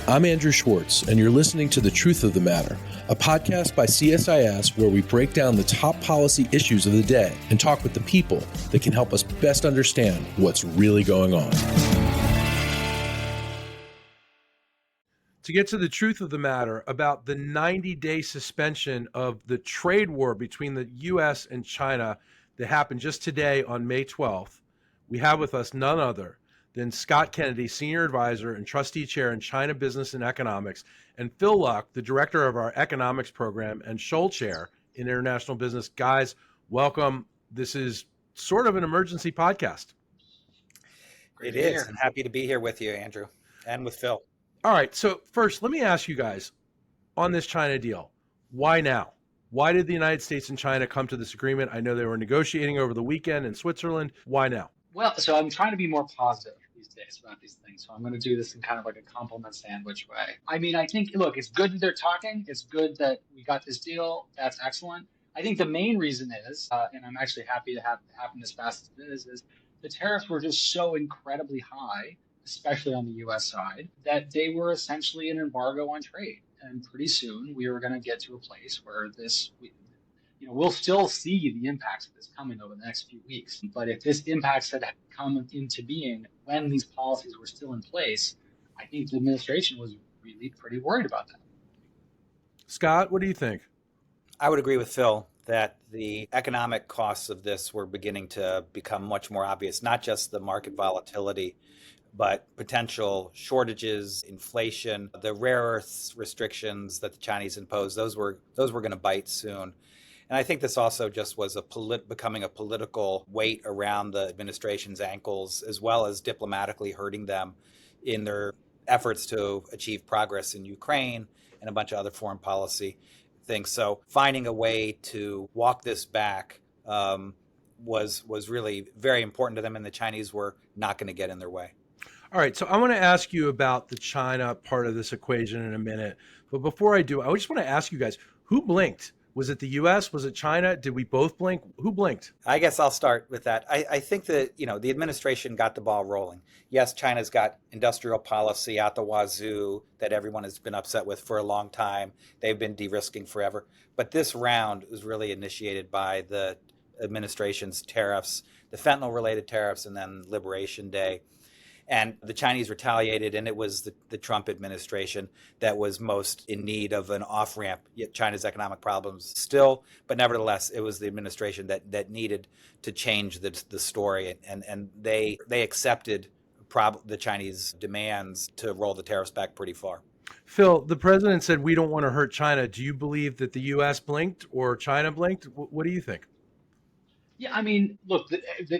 I'm Andrew Schwartz, and you're listening to The Truth of the Matter, a podcast by CSIS where we break down the top policy issues of the day and talk with the people that can help us best understand what's really going on. To get to the truth of the matter about the 90-day suspension of the trade war between the U.S. and China that happened just today on May 12th, we have with us none other than Scott Kennedy, Senior Advisor and Trustee Chair in China Business and Economics, and Phil Luck, the Director of our Economics Program and Scholl Chair in International Business. Guys, welcome. This is sort of an emergency podcast. It is, and happy to be here with you, Andrew, and with Phil. All right, so first, let me ask you guys, on this China deal, why now? Why did the United States and China come to this agreement? I know they were negotiating over the weekend in Switzerland. Why now? Well, so I'm trying to be more positive these days about these things. So I'm going to do this in kind of like a compliment sandwich way. I mean, I think, look, it's good that they're talking. It's good that we got this deal. That's excellent. I think the main reason is, and I'm actually happy to have it happen as fast as it is the tariffs were just so incredibly high, especially on the U.S. side, that they were essentially an embargo on trade. And pretty soon we were going to get to a place where we'll still see the impacts of this coming over the next few weeks. But if this impacts had come into being when these policies were still in place, I think the administration was really pretty worried about that. Scott, what do you think? I would agree with Phil that the economic costs of this were beginning to become much more obvious, not just the market volatility, but potential shortages, inflation, the rare earths restrictions that the Chinese imposed, those were going to bite soon. And I think this also just was becoming a political weight around the administration's ankles, as well as diplomatically hurting them in their efforts to achieve progress in Ukraine and a bunch of other foreign policy things. So finding a way to walk this back was really very important to them, and the Chinese were not going to get in their way. All right, so I want to ask you about the China part of this equation in a minute. But before I do, I just want to ask you guys, who blinked? Was it the U.S.? Was it China? Did we both blink? Who blinked? I guess I'll start with that. I think that, the administration got the ball rolling. Yes, China's got industrial policy out the wazoo that everyone has been upset with for a long time. They've been de-risking forever. But this round was really initiated by the administration's tariffs, the fentanyl-related tariffs, and then Liberation Day. And the Chinese retaliated, and it was the Trump administration that was most in need of an off-ramp. Yet China's economic problems still, but nevertheless, it was the administration that needed to change the story, and they accepted the Chinese demands to roll the tariffs back pretty far. Phil, the president said we don't want to hurt China. Do you believe that the U.S. blinked or China blinked? What do you think? Yeah, I mean, look,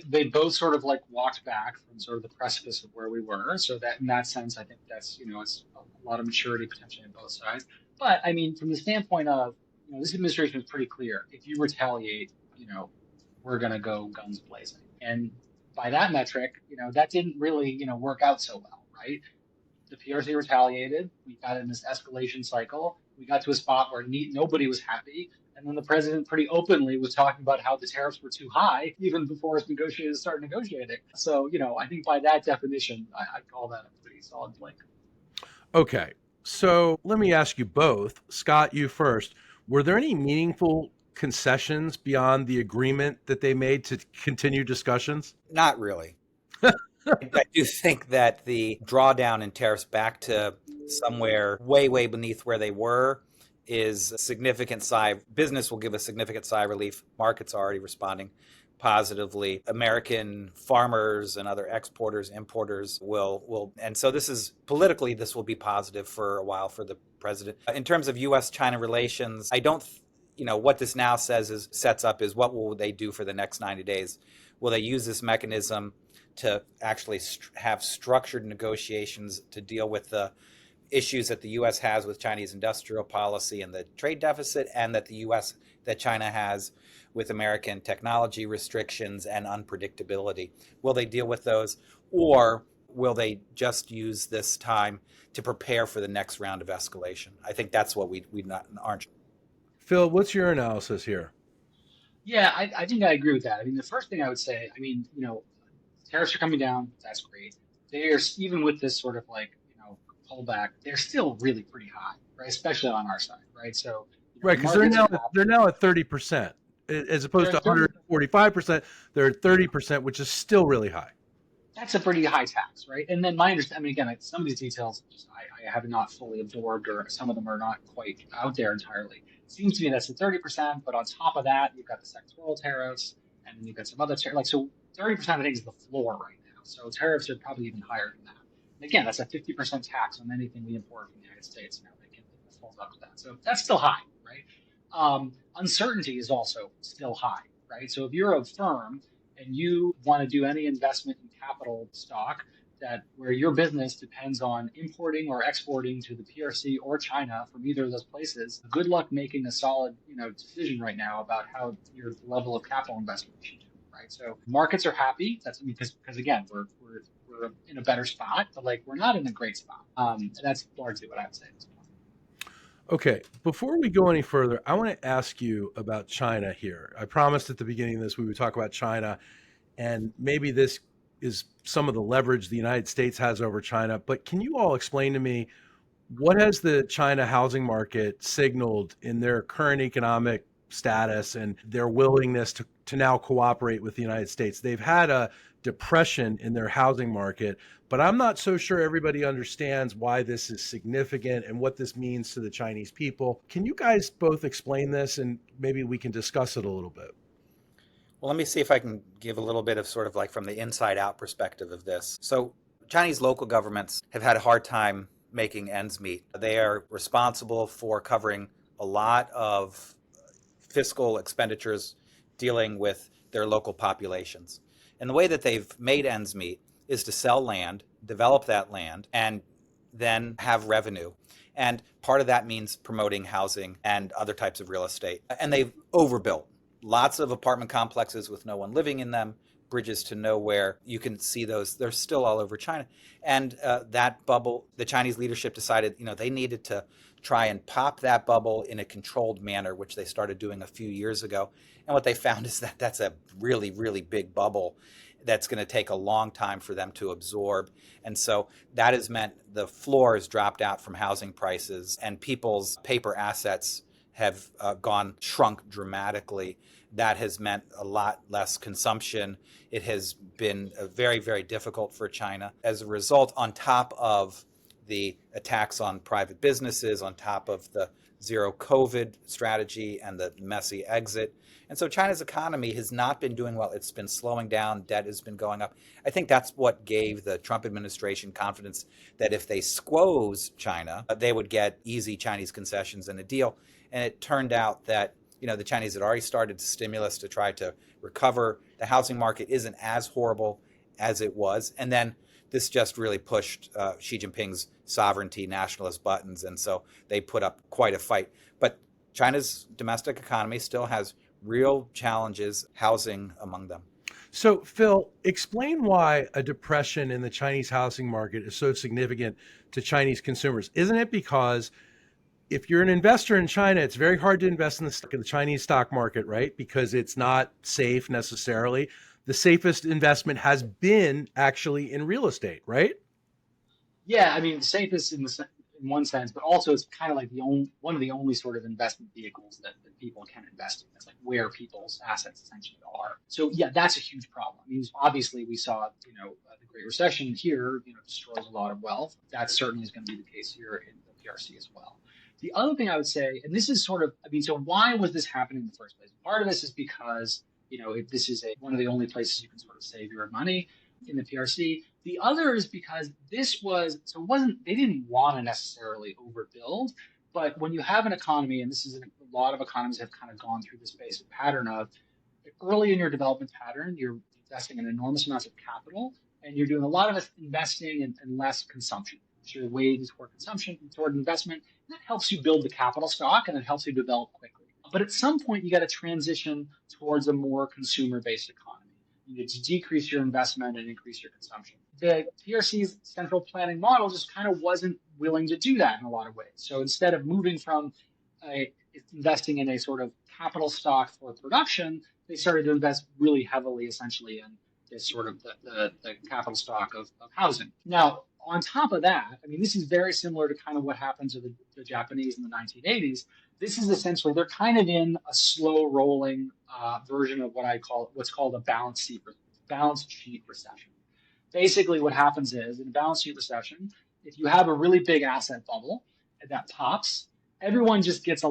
they both sort of like walked back from sort of the precipice of where we were. So that in that sense, I think that's, it's a lot of maturity potentially on both sides. But I mean, from the standpoint of, this administration is pretty clear. If you retaliate, we're going to go guns blazing. And by that metric, that didn't really, work out so well, right? The PRC retaliated. We got in this escalation cycle. We got to a spot where nobody was happy. And then the president pretty openly was talking about how the tariffs were too high, even before his negotiators started negotiating. So, I think by that definition, I call that a pretty solid blink. Okay. So let me ask you both. Scott, you first. Were there any meaningful concessions beyond the agreement that they made to continue discussions? Not really. I do think that the drawdown in tariffs back to somewhere way, way beneath where they were is a significant business will give a significant sigh of relief. Markets are already responding positively. American farmers and other exporters, importers will, and so this will be positive for a while for the president. In terms of U.S.-China relations, I don't, what this now sets up is what will they do for the next 90 days? Will they use this mechanism to actually have structured negotiations to deal with the issues that the U.S. has with Chinese industrial policy and the trade deficit, and that China has with American technology restrictions and unpredictability? Will they deal with those, or will they just use this time to prepare for the next round of escalation? I think that's what we aren't. Phil, what's your analysis here? Yeah, I think I agree with that. I mean, the first thing I would say, tariffs are coming down. That's great. There's, even with this sort of like, pullback, they're still really pretty high, right? Especially on our side, right? So Right, the because they're markets are now they're now at 30%, as opposed they're to 30. 145%. They're at 30%, which is still really high. That's a pretty high tax, right? And then my understanding, I mean, again, some of these details I have not fully absorbed, or some of them are not quite out there entirely. It seems to me that's the 30%, but on top of that, you've got the sectoral tariffs, and then you've got some other like so 30% I think is the floor right now. So tariffs are probably even higher than that. And again, that's a 50% tax on anything we import from the United States. Now they can falls up to that, so that's still high, right? Uncertainty is also still high, right? So if you're a firm and you want to do any investment in capital stock that where your business depends on importing or exporting to the PRC or China from either of those places, good luck making a solid, decision right now about how your level of capital investment should do, right? So markets are happy. That's because again, we're in a better spot, but like we're not in a great spot. And that's largely what I would say at this point. Okay, before we go any further, I want to ask you about China here. I promised at the beginning of this we would talk about China, and maybe this is some of the leverage the United States has over China. But can you all explain to me what has the China housing market signaled in their current economic status and their willingness to now cooperate with the United States? They've had a depression in their housing market, but I'm not so sure everybody understands why this is significant and what this means to the Chinese people. Can you guys both explain this, and maybe we can discuss it a little bit? Well, let me see if I can give a little bit of sort of like from the inside out perspective of this. So Chinese local governments have had a hard time making ends meet. They are responsible for covering a lot of fiscal expenditures dealing with their local populations. And the way that they've made ends meet is to sell land, develop that land, and then have revenue. And part of that means promoting housing and other types of real estate. And they've overbuilt lots of apartment complexes with no one living in them, bridges to nowhere. You can see those. They're still all over China. And that bubble, the Chinese leadership decided, they needed to try and pop that bubble in a controlled manner, which they started doing a few years ago. And what they found is that that's a really, really big bubble that's going to take a long time for them to absorb. And so that has meant the floor has dropped out from housing prices, and people's paper assets have shrunk dramatically. That has meant a lot less consumption. It has been very, very difficult for China. As a result, on top of the attacks on private businesses, on top of the zero COVID strategy and the messy exit. And so China's economy has not been doing well. It's been slowing down. Debt has been going up. I think that's what gave the Trump administration confidence that if they squoze China, they would get easy Chinese concessions and a deal. And it turned out that the Chinese had already started stimulus to try to recover. The housing market isn't as horrible as it was. And then this just really pushed Xi Jinping's sovereignty nationalist buttons. And so they put up quite a fight. But China's domestic economy still has real challenges, housing among them. So, Phil, explain why a depression in the Chinese housing market is so significant to Chinese consumers. Isn't it because if you're an investor in China, it's very hard to invest in the Chinese stock market, right? Because it's not safe necessarily. The safest investment has been actually in real estate, right? Yeah, I mean, safest in one sense, but also it's kind of like one of the only sort of investment vehicles that people can invest in. It's like where people's assets essentially are. So yeah, that's a huge problem. I mean, obviously we saw, the Great Recession here, destroys a lot of wealth. That certainly is going to be the case here in the PRC as well. The other thing I would say, and this is sort of, so why was this happening in the first place? Part of this is because, if this is one of the only places you can sort of save your money in the PRC. The other is because they didn't want to necessarily overbuild, but when you have an economy, and a lot of economies have kind of gone through this basic pattern of early in your development pattern, you're investing in enormous amounts of capital, and you're doing a lot of investing and less consumption. So you're weighted toward consumption, toward investment, and that helps you build the capital stock, and it helps you develop quickly. But at some point, you got to transition towards a more consumer-based economy. You need to decrease your investment and increase your consumption. The PRC's central planning model just kind of wasn't willing to do that in a lot of ways. So instead of moving from investing in a sort of capital stock for production, they started to invest really heavily, essentially, in this sort of the capital stock of housing. Now, on top of that, I mean, this is very similar to kind of what happened to the Japanese in the 1980s. This is essentially, they're kind of in a slow rolling version of what's called a balance sheet recession. Basically, what happens is in a balance sheet recession, if you have a really big asset bubble that pops, everyone just gets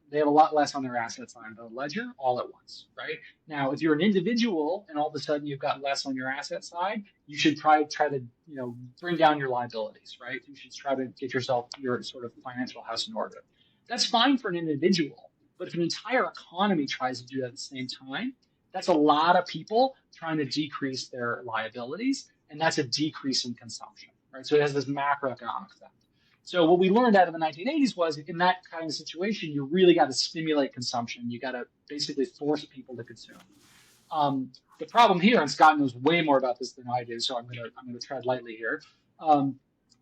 they have a lot less on their assets on the ledger all at once, right? Now, if you're an individual and all of a sudden you've got less on your asset side, you should try to, bring down your liabilities, right? You should try to get your sort of financial house in order. That's fine for an individual, but if an entire economy tries to do that at the same time, that's a lot of people trying to decrease their liabilities, and that's a decrease in consumption, right? So it has this macroeconomic effect. So what we learned out of the 1980s was in that kind of situation, you really got to stimulate consumption. You got to basically force people to consume. The problem here, and Scott knows way more about this than I do, so I'm gonna tread lightly here.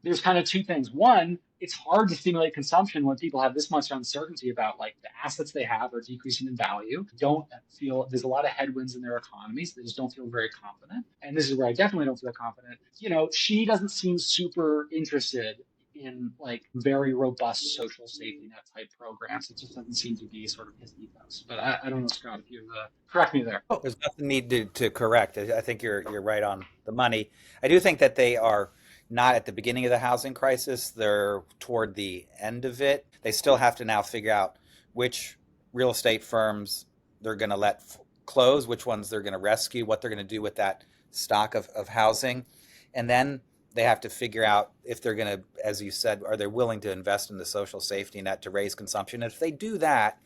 There's kind of two things. One, it's hard to stimulate consumption when people have this much uncertainty about like the assets they have are decreasing in value. Don't feel there's a lot of headwinds in their economies. They just don't feel very confident. And this is where I definitely don't feel confident. She doesn't seem super interested in like very robust social safety net type programs. It just doesn't seem to be sort of his ethos. But I don't know, Scott, if you correct me there. There's nothing need to correct. I think you're right on the money. I do think that they are not at the beginning of the housing crisis. They're toward the end of it. They still have to now figure out which real estate firms they're going to let close, which ones they're going to rescue, what they're going to do with that stock of housing. And then they have to figure out if they're going to, as you said, are they willing to invest in the social safety net to raise consumption? And if they do that,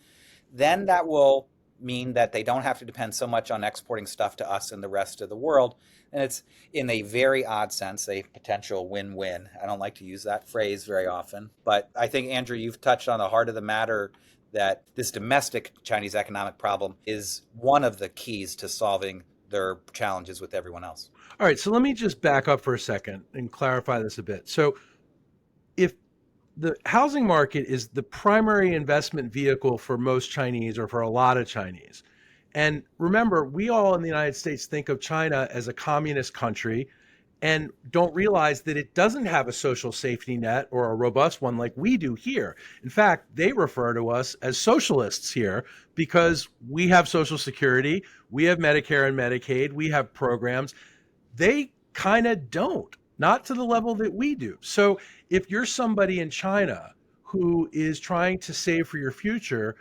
then that will mean that they don't have to depend so much on exporting stuff to us and the rest of the world. And it's, in a very odd sense, a potential win-win. I don't like to use that phrase very often, but I think, Andrew, you've touched on the heart of the matter, that this domestic Chinese economic problem is one of the keys to solving their challenges with everyone else. All right, so let me just back up for a second and clarify this a bit. So if the housing market is the primary investment vehicle for most Chinese, or for a lot of Chinese, and remember, we all in the United States think of China as a communist country and don't realize that it doesn't have a social safety net or a robust one like we do here. In fact, they refer to us as socialists here because we have Social Security, we have Medicare and Medicaid, we have programs. They kind of don't, not to the level that we do. So if you're somebody in China who is trying to save for your future,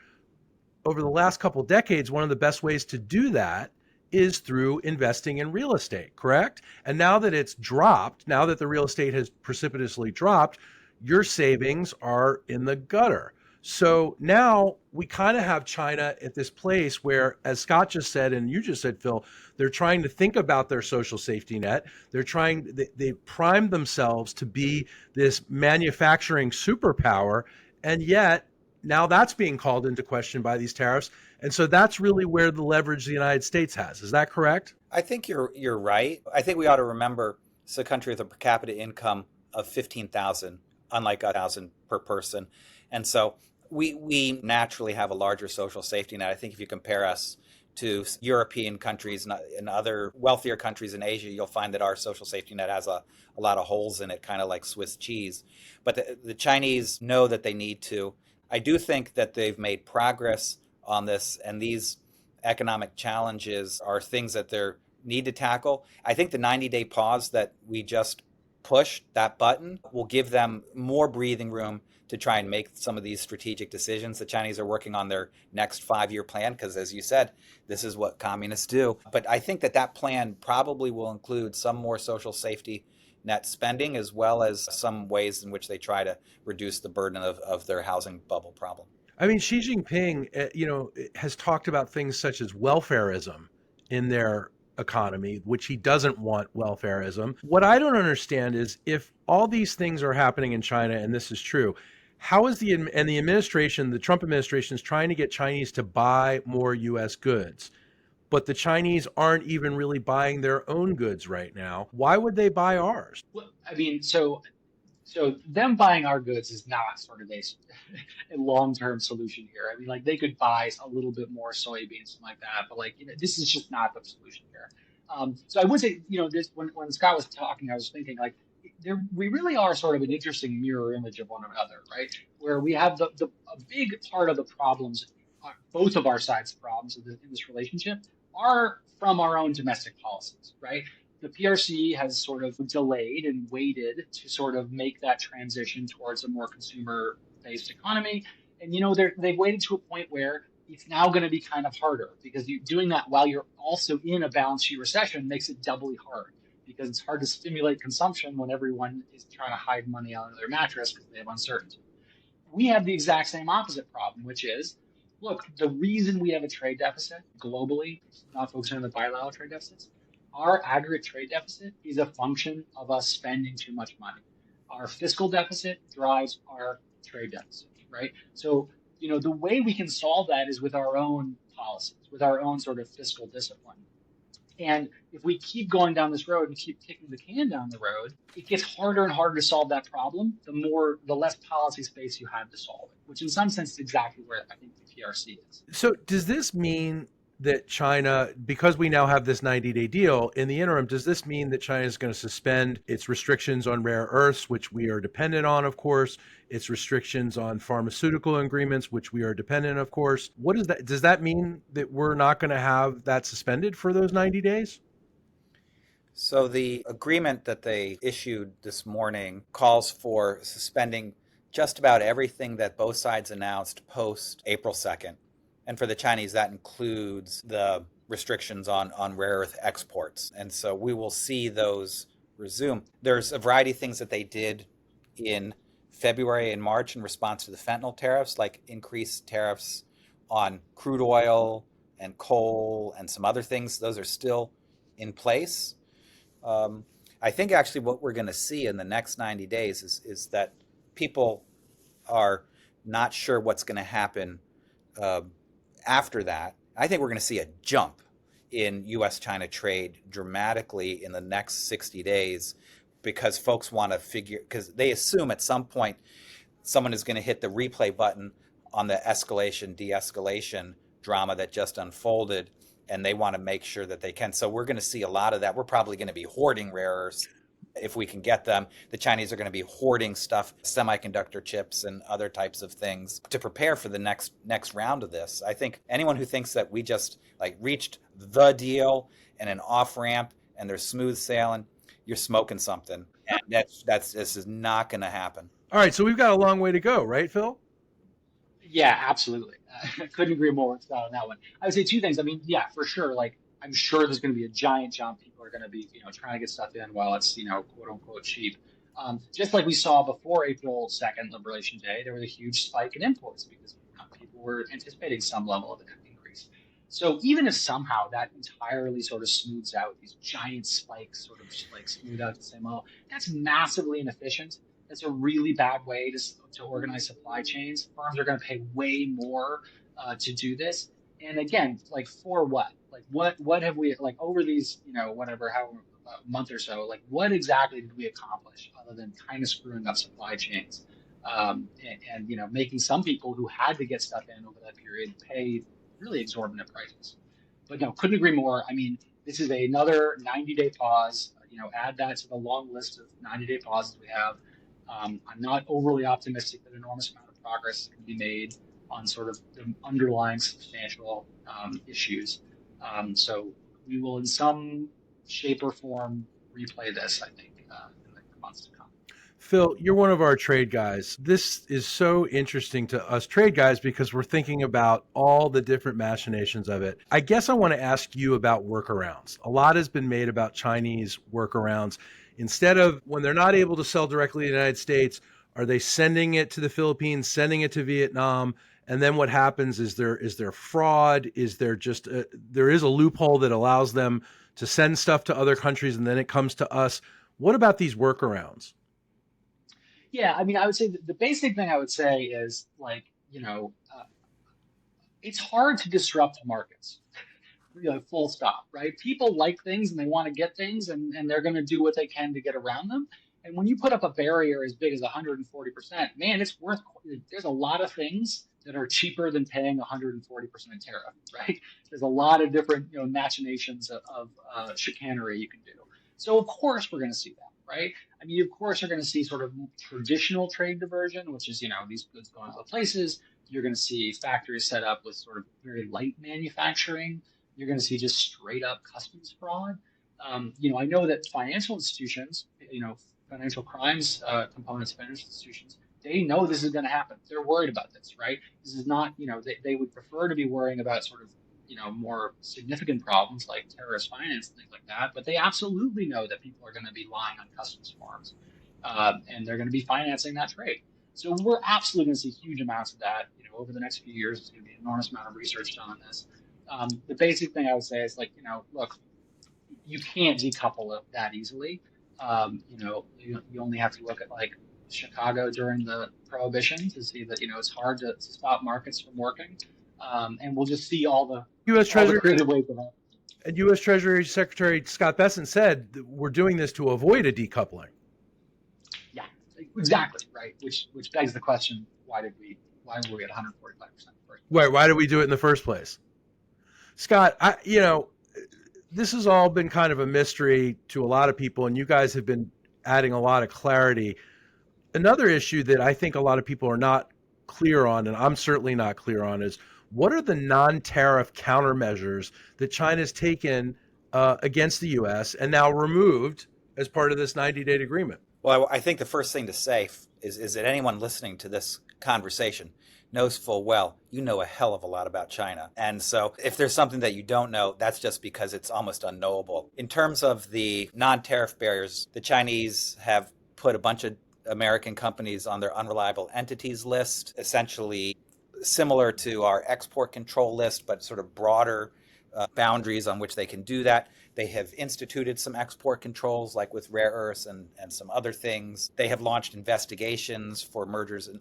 over the last couple of decades, one of the best ways to do that is through investing in real estate, correct? And now that it's dropped, now that the real estate has precipitously dropped, your savings are in the gutter. So now we kind of have China at this place where, as Scott just said, and you just said, Phil, they're trying to think about their social safety net. They primed themselves to be this manufacturing superpower. And yet now that's being called into question by these tariffs. And so that's really where the leverage the United States has. Is that correct? I think you're right. I think we ought to remember it's a country with a per capita income of 15,000, unlike 1,000 per person. And so we naturally have a larger social safety net. I think if you compare us to European countries and other wealthier countries in Asia, you'll find that our social safety net has a lot of holes in it, kind of like Swiss cheese. But the Chinese know that they need to. I do think that they've made progress on this, and these economic challenges are things that they need to tackle. I think the 90-day pause that we just pushed, that button, will give them more breathing room to try and make some of these strategic decisions. The Chinese are working on their next 5-year plan because, as you said, this is what communists do. But I think that plan probably will include some more social safety net spending, as well as some ways in which they try to reduce the burden of their housing bubble problem. I mean, Xi Jinping, has talked about things such as welfareism in their economy, which he doesn't want welfareism. What I don't understand is, if all these things are happening in China, and this is true, how is the administration, the Trump administration, is trying to get Chinese to buy more U.S. goods, but the Chinese aren't even really buying their own goods right now? Why would they buy ours? Well, I mean, so them buying our goods is not sort of a long-term solution here. I mean, like, they could buy a little bit more soybeans, something like that, but this is just not the solution here. So I would say, this when Scott was talking, I was thinking, like, we really are sort of an interesting mirror image of one another, right? Where we have a big part of the problems, both of our sides' problems in this relationship are from our own domestic policies, right? The PRC has sort of delayed and waited to sort of make that transition towards a more consumer-based economy. And they've waited to a point where it's now going to be kind of harder because doing that while you're also in a balance sheet recession makes it doubly hard because it's hard to stimulate consumption when everyone is trying to hide money under their mattress because they have uncertainty. We have the exact same opposite problem, which is, look, the reason we have a trade deficit globally, not focusing on the bilateral trade deficits, our aggregate trade deficit is a function of us spending too much money. Our fiscal deficit drives our trade deficit, right? So, the way we can solve that is with our own policies, with our own sort of fiscal discipline. And if we keep going down this road and keep kicking the can down the road, it gets harder and harder to solve that problem, the less policy space you have to solve it, which in some sense is exactly where I think the PRC is. So does this mean that China, because we now have this 90-day deal, in the interim, does this mean that China is going to suspend its restrictions on rare earths, which we are dependent on, of course, its restrictions on pharmaceutical agreements, which we are dependent, of course? What is that? Does that mean that we're not going to have that suspended for those 90 days? So the agreement that they issued this morning calls for suspending just about everything that both sides announced post April 2nd. And for the Chinese, that includes the restrictions on rare earth exports. And so we will see those resume. There's a variety of things that they did in February and March in response to the fentanyl tariffs, like increased tariffs on crude oil and coal and some other things. Those are still in place. I think actually what we're going to see in the next 90 days is that people are not sure what's going to happen after that. I think we're going to see a jump in U.S.-China trade dramatically in the next 60 days because folks want to figure, because they assume at some point someone is going to hit the replay button on the escalation, de-escalation drama that just unfolded, and they want to make sure that they can. So we're going to see a lot of that. We're probably going to be hoarding rare earths if we can get them. The Chinese are going to be hoarding stuff, semiconductor chips and other types of things to prepare for the next round of this. I think anyone who thinks that we just reached the deal and an off ramp and there's smooth sailing, you're smoking something. And this is not going to happen. All right, so we've got a long way to go, right, Phil? Yeah, absolutely. I couldn't agree more with Scott on that one. I would say two things. I mean, yeah, for sure. I'm sure there's going to be a giant jump. People are going to be, trying to get stuff in while it's, quote unquote cheap. Just like we saw before April 2nd, Liberation Day, there was a huge spike in imports because people were anticipating some level of an increase. So even if somehow that entirely sort of smooths out, these giant spikes sort of smooth out to say, well, that's massively inefficient. That's a really bad way to organize supply chains. Firms are going to pay way more to do this. And again, for what? What have we over these whatever how a month or so? What exactly did we accomplish other than kind of screwing up supply chains and making some people who had to get stuff in over that period pay really exorbitant prices. But no, couldn't agree more. I mean, this is another 90-day pause. Add that to the long list of 90-day pauses we have. I'm not overly optimistic that an enormous amount of progress can be made on sort of the underlying substantial issues. So we will, in some shape or form, replay this, I think, in the months to come. Phil, you're one of our trade guys. This is so interesting to us trade guys because we're thinking about all the different machinations of it. I guess I want to ask you about workarounds. A lot has been made about Chinese workarounds. Instead of when they're not able to sell directly to the United States, are they sending it to the Philippines, sending it to Vietnam? And then what happens is there fraud? Is there just there is a loophole that allows them to send stuff to other countries and then it comes to us? What about these workarounds? Yeah, I mean, I would say the basic thing I would say is it's hard to disrupt the markets. Full stop, right? People like things and they want to get things and they're going to do what they can to get around them. And when you put up a barrier as big as 140%, man, there's a lot of things that are cheaper than paying 140% tariff, right? There's a lot of different, machinations of chicanery you can do. So of course we're going to see that, right? I mean, you of course are going to see sort of traditional trade diversion, which is, these goods going to other places. You're going to see factories set up with sort of very light manufacturing. You're going to see just straight up customs fraud. I know that financial institutions, financial crimes components of financial institutions, they know this is going to happen. They're worried about this, right? This is not, they would prefer to be worrying about sort of, more significant problems like terrorist finance and things like that. But they absolutely know that people are going to be lying on customs forms, and they're going to be financing that trade. So we're absolutely going to see huge amounts of that. Over the next few years, there's going to be an enormous amount of research done on this. The basic thing I would say is look, you can't decouple it that easily. You only have to look at like Chicago during the Prohibition to see that it's hard to stop markets from working, and we'll just see all the U.S. Treasury creative ways of that. and U.S. Treasury Secretary Scott Bessent said that we're doing this to avoid a decoupling. Yeah, exactly right. Which begs the question: why were we at 145%? Right. Why did we do it in the first place? Scott, this has all been kind of a mystery to a lot of people, and you guys have been adding a lot of clarity. Another issue that I think a lot of people are not clear on, and I'm certainly not clear on, is what are the non-tariff countermeasures that China's taken against the U.S. and now removed as part of this 90-day agreement? Well, I think the first thing to say is that anyone listening to this conversation knows full well you know a hell of a lot about China. And so if there's something that you don't know, that's just because it's almost unknowable. In terms of the non-tariff barriers, the Chinese have put a bunch of American companies on their unreliable entities list, essentially similar to our export control list, but sort of broader boundaries on which they can do that. They have instituted some export controls, like with rare earths and some other things. They have launched investigations for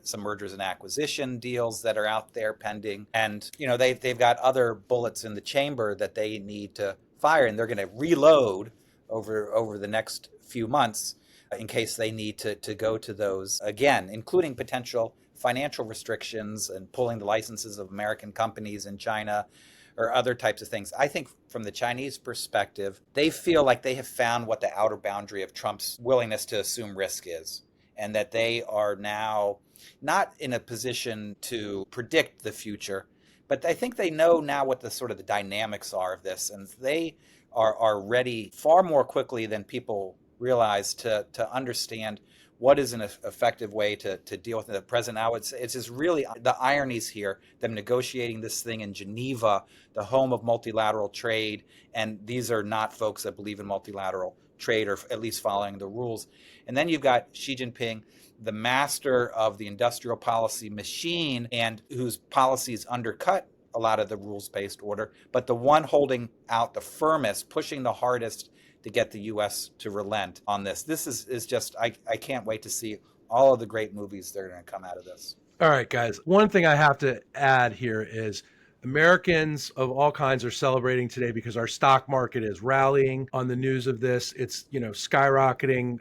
some mergers and acquisition deals that are out there pending. And, they've got other bullets in the chamber that they need to fire, and they're going to reload over the next few months in case they need to go to those again, including potential financial restrictions and pulling the licenses of American companies in China or other types of things. I think from the Chinese perspective, they feel like they have found what the outer boundary of Trump's willingness to assume risk is, and that they are now not in a position to predict the future, but I think they know now what the sort of the dynamics are of this, and they are ready far more quickly than people realize to understand what is an effective way to deal with the present now. It's just really the ironies here, them negotiating this thing in Geneva, the home of multilateral trade, and these are not folks that believe in multilateral trade, or at least following the rules. And then you've got Xi Jinping, the master of the industrial policy machine, and whose policies undercut a lot of the rules-based order, but the one holding out the firmest, pushing the hardest to get the U.S. to relent on this. This is just, I can't wait to see all of the great movies that are going to come out of this. All right, guys. One thing I have to add here is Americans of all kinds are celebrating today because our stock market is rallying on the news of this. It's, skyrocketing,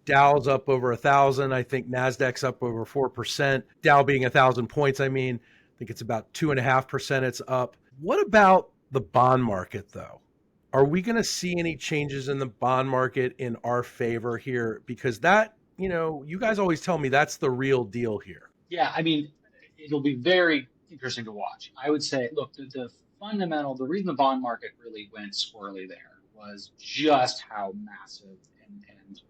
Dow's up over 1,000. I think NASDAQ's up over 4%. Dow being 1,000 points, I think it's about 2.5% it's up. What about the bond market, though? Are we going to see any changes in the bond market in our favor here? Because that, you guys always tell me that's the real deal here. Yeah, it'll be very interesting to watch. I would say, look, the reason the bond market really went squirrely there was just how massive and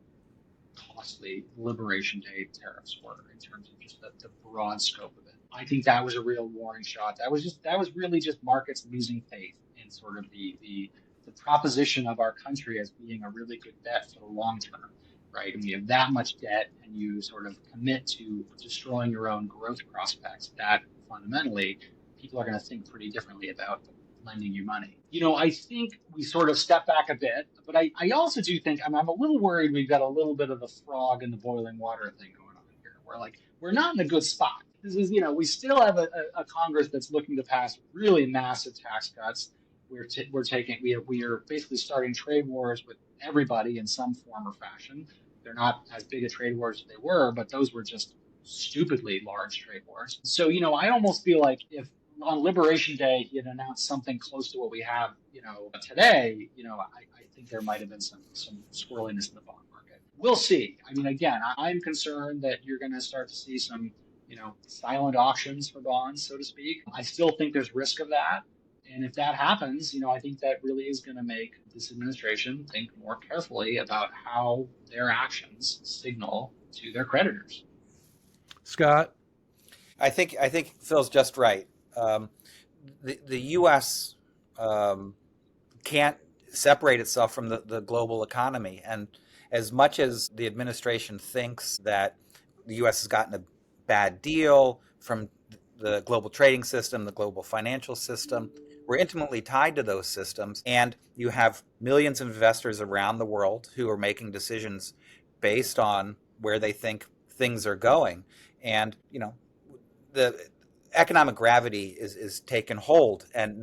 costly Liberation Day tariffs were in terms of just the broad scope of it. I think that was a real warning shot. That was really just markets losing faith in sort of the proposition of our country as being a really good bet for the long term, right? And you have that much debt and you sort of commit to destroying your own growth prospects, that fundamentally people are going to think pretty differently about lending you money. I think we sort of step back a bit, but I also do think, I'm a little worried we've got a little bit of the frog in the boiling water thing going on here, where we're not in a good spot. This is, we still have a Congress that's looking to pass really massive tax cuts. We are basically starting trade wars with everybody in some form or fashion. They're not as big a trade wars as they were, but those were just stupidly large trade wars. So, I almost feel like if on Liberation Day he had announced something close to what we have, today, I think there might have been some squirreliness in the bond market. we'll see. I mean, again, I'm concerned that you're going to start to see some, silent auctions for bonds, so to speak. I still think there's risk of that. And if that happens, I think that really is going to make this administration think more carefully about how their actions signal to their creditors. Scott? I think Phil's just right. The U.S. Can't separate itself from the global economy, and as much as the administration thinks that the U.S. has gotten a bad deal from the global trading system, the global financial system, we're intimately tied to those systems, and you have millions of investors around the world who are making decisions based on where they think things are going. And, the economic gravity is taken hold, and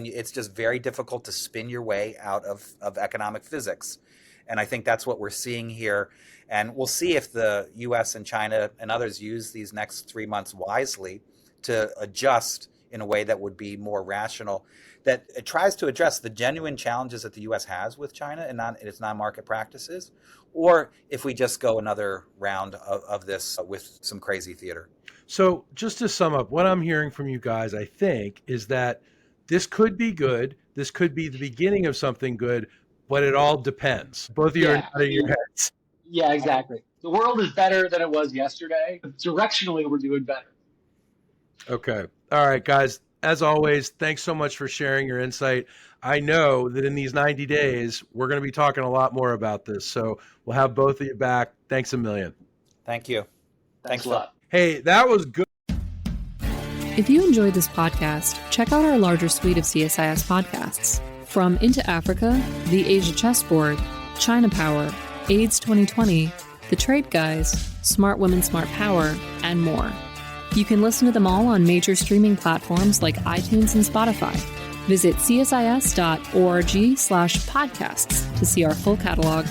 it's just very difficult to spin your way out of economic physics. And I think that's what we're seeing here. And we'll see if the US and China and others use these next 3 months wisely to adjust in a way that would be more rational, that it tries to address the genuine challenges that the U.S. has with China and its non-market practices, or if we just go another round of this with some crazy theater. So just to sum up, what I'm hearing from you guys, I think, is that this could be good. This could be the beginning of something good, but it all depends. Both of you are nodding your heads. Yeah, exactly. The world is better than it was yesterday. Directionally, we're doing better. Okay. All right, guys. As always, thanks so much for sharing your insight. I know that in these 90 days, we're going to be talking a lot more about this. So we'll have both of you back. Thanks a million. Thank you. Thanks a lot. Hey, that was good. If you enjoyed this podcast, check out our larger suite of CSIS podcasts. From Into Africa, The Asia Chessboard, China Power, AIDS 2020, The Trade Guys, Smart Women, Smart Power, and more. You can listen to them all on major streaming platforms like iTunes and Spotify. Visit csis.org/podcasts to see our full catalog.